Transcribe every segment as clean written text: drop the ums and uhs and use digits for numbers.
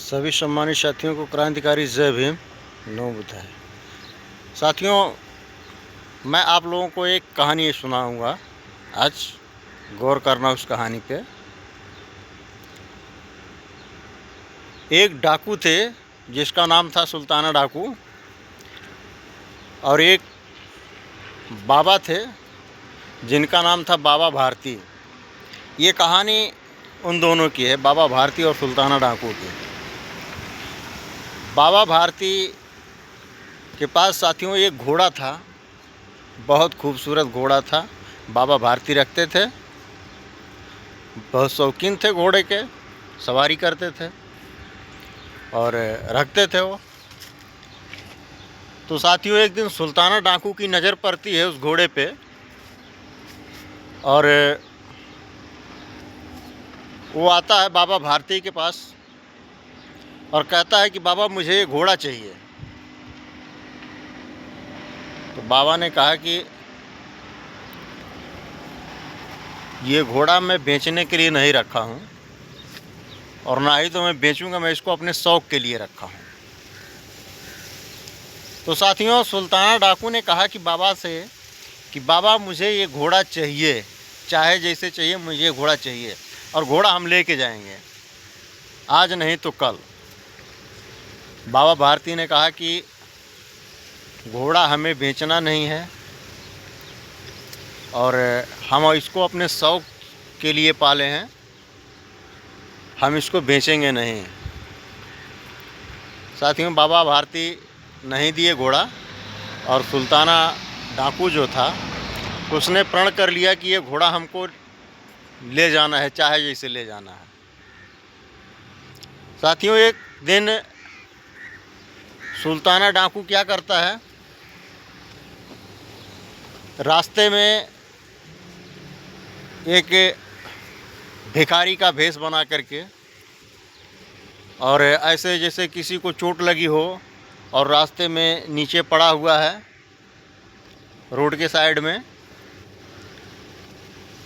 सभी सम्मानित साथियों को क्रांतिकारी जय भीम। नमो बुद्धाय। साथियों, मैं आप लोगों को एक कहानी सुनाऊंगा। आज गौर करना उस कहानी पे। एक डाकू थे जिसका नाम था सुल्ताना डाकू, और एक बाबा थे जिनका नाम था बाबा भारती। ये कहानी उन दोनों की है, बाबा भारती और सुल्ताना डाकू की। बाबा भारती के पास साथियों एक घोड़ा था, बहुत खूबसूरत घोड़ा था। बाबा भारती रखते थे, बहुत शौकीन थे घोड़े के, सवारी करते थे और रखते थे वो। तो साथियों एक दिन सुल्ताना डाकू की नज़र पड़ती है उस घोड़े पे, और वो आता है बाबा भारती के पास और कहता है कि बाबा मुझे ये घोड़ा चाहिए। तो बाबा ने कहा कि ये घोड़ा मैं बेचने के लिए नहीं रखा हूँ और ना ही तो मैं बेचूंगा, मैं इसको अपने शौक़ के लिए रखा हूँ। तो साथियों सुल्ताना डाकू ने कहा कि बाबा से कि बाबा मुझे ये घोड़ा चाहिए, चाहे जैसे चाहिए, मुझे ये घोड़ा चाहिए और घोड़ा हम लेके जाएंगे, आज नहीं तो कल। बाबा भारती ने कहा कि घोड़ा हमें बेचना नहीं है और हम इसको अपने शौक़ के लिए पाले हैं, हम इसको बेचेंगे नहीं। साथियों बाबा भारती नहीं दिए घोड़ा, और सुल्ताना डाकू जो था उसने प्रण कर लिया कि ये घोड़ा हमको ले जाना है, चाहे जैसे ले जाना है। साथियों एक दिन सुल्ताना डाकू क्या करता है, रास्ते में एक भिखारी का भेष बना करके, और ऐसे जैसे किसी को चोट लगी हो और रास्ते में नीचे पड़ा हुआ है रोड के साइड में,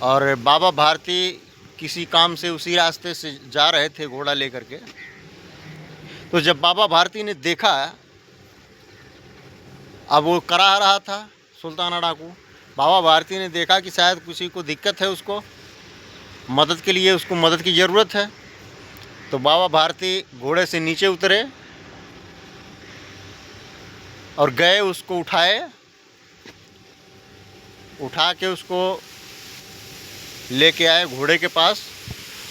और बाबा भारती किसी काम से उसी रास्ते से जा रहे थे घोड़ा लेकर के। तो जब बाबा भारती ने देखा, अब वो करा रहा था सुल्ताना डाकू, बाबा भारती ने देखा कि शायद किसी को दिक्कत है, उसको मदद के लिए, उसको मदद की ज़रूरत है। तो बाबा भारती घोड़े से नीचे उतरे और गए, उसको उठा के उसको लेके आए घोड़े के पास।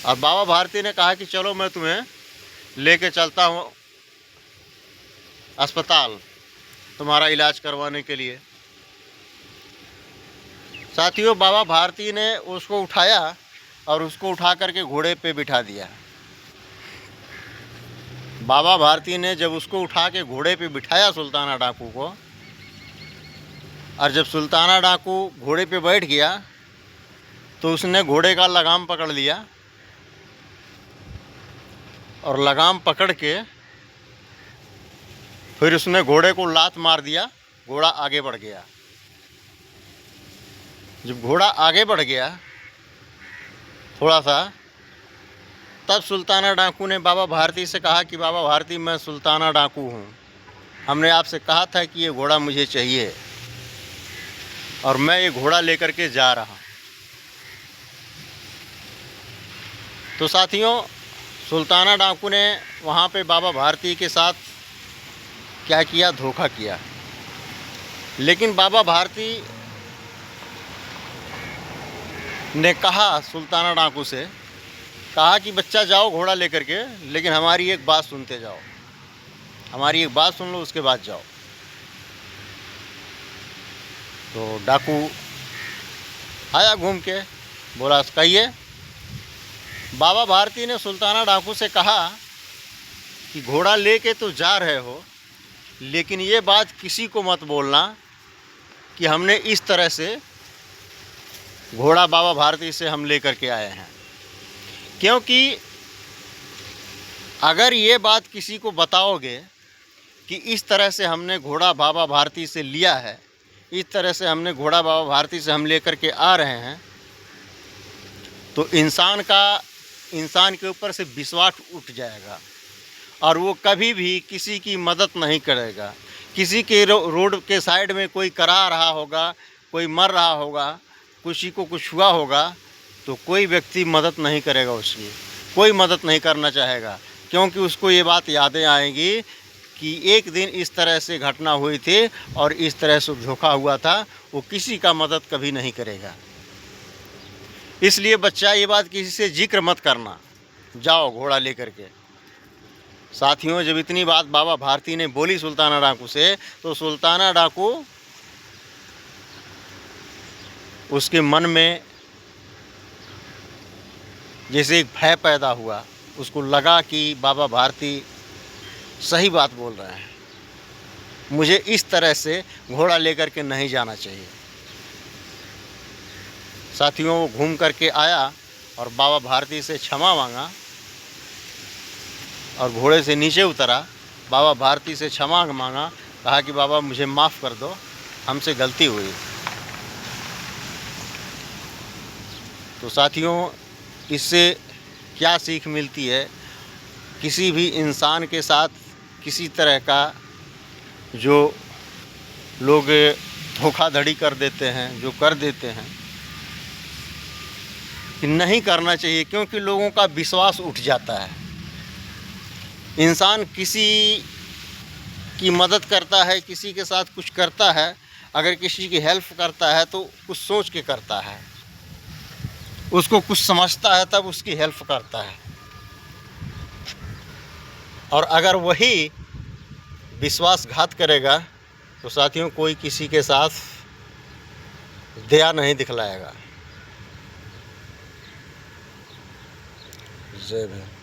और बाबा भारती ने कहा कि चलो मैं तुम्हें लेके चलता हूँ अस्पताल तुम्हारा इलाज करवाने के लिए। साथियों बाबा भारती ने उसको उठाया और उसको उठा करके घोड़े पे बिठा दिया। बाबा भारती ने जब उसको उठा के घोड़े पे बिठाया सुल्ताना डाकू को, और जब सुल्ताना डाकू घोड़े पे बैठ गया तो उसने घोड़े का लगाम पकड़ लिया, और लगाम पकड़ के फिर उसने घोड़े को लात मार दिया। घोड़ा आगे बढ़ गया। जब घोड़ा आगे बढ़ गया थोड़ा सा, तब सुल्ताना डाकू ने बाबा भारती से कहा कि बाबा भारती मैं सुल्ताना डाकू हूँ, हमने आपसे कहा था कि ये घोड़ा मुझे चाहिए और मैं ये घोड़ा लेकर के जा रहा हूँ। तो साथियों सुल्ताना डाकू ने वहाँ पे बाबा भारती के साथ क्या किया, धोखा किया। लेकिन बाबा भारती ने कहा सुल्ताना डाकू से, कहा कि बच्चा जाओ घोड़ा लेकर के, लेकिन हमारी एक बात सुनते जाओ, हमारी एक बात सुन लो, उसके बाद जाओ। तो डाकू आया घूम के, बोला कहिए। बाबा भारती ने सुल्ताना डाकू से कहा कि घोड़ा लेके तो जा रहे हो, लेकिन ये बात किसी को मत बोलना कि हमने इस तरह से घोड़ा बाबा भारती से हम लेकर के आए हैं, क्योंकि अगर ये बात किसी को बताओगे कि इस तरह से हमने घोड़ा बाबा भारती से लिया है, इस तरह से हमने घोड़ा बाबा भारती से हम लेकर के आ रहे हैं, तो इंसान के ऊपर से विश्वास उठ जाएगा और वो कभी भी किसी की मदद नहीं करेगा। किसी के रोड के साइड में कोई करा रहा होगा, कोई मर रहा होगा, किसी को कुछ हुआ होगा, तो कोई व्यक्ति मदद नहीं करेगा उसकी, कोई मदद नहीं करना चाहेगा, क्योंकि उसको ये बात यादें आएंगी कि एक दिन इस तरह से घटना हुई थी और इस तरह से धोखा हुआ था। वो किसी का मदद कभी नहीं करेगा। इसलिए बच्चा, ये बात किसी से जिक्र मत करना, जाओ घोड़ा लेकर के। साथियों, जब इतनी बात बाबा भारती ने बोली सुल्ताना डाकू से, तो सुल्ताना डाकू, उसके मन में जैसे एक भय पैदा हुआ। उसको लगा कि बाबा भारती सही बात बोल रहे हैं, मुझे इस तरह से घोड़ा लेकर के नहीं जाना चाहिए। साथियों, वो घूम करके आया और बाबा भारती से क्षमा मांगा और घोड़े से नीचे उतरा। बाबा भारती से क्षमा मांगा, कहा कि बाबा मुझे माफ़ कर दो, हमसे गलती हुई। तो साथियों, इससे क्या सीख मिलती है? किसी भी इंसान के साथ किसी तरह का जो लोग धोखाधड़ी कर देते हैं, जो कर देते हैं, कि नहीं करना चाहिए, क्योंकि लोगों का विश्वास उठ जाता है। इंसान किसी की मदद करता है, किसी के साथ कुछ करता है, अगर किसी की हेल्प करता है तो कुछ सोच के करता है, उसको कुछ समझता है, तब उसकी हेल्प करता है। और अगर वही विश्वासघात करेगा तो साथियों, कोई किसी के साथ दया नहीं दिखलाएगा। जय भीम।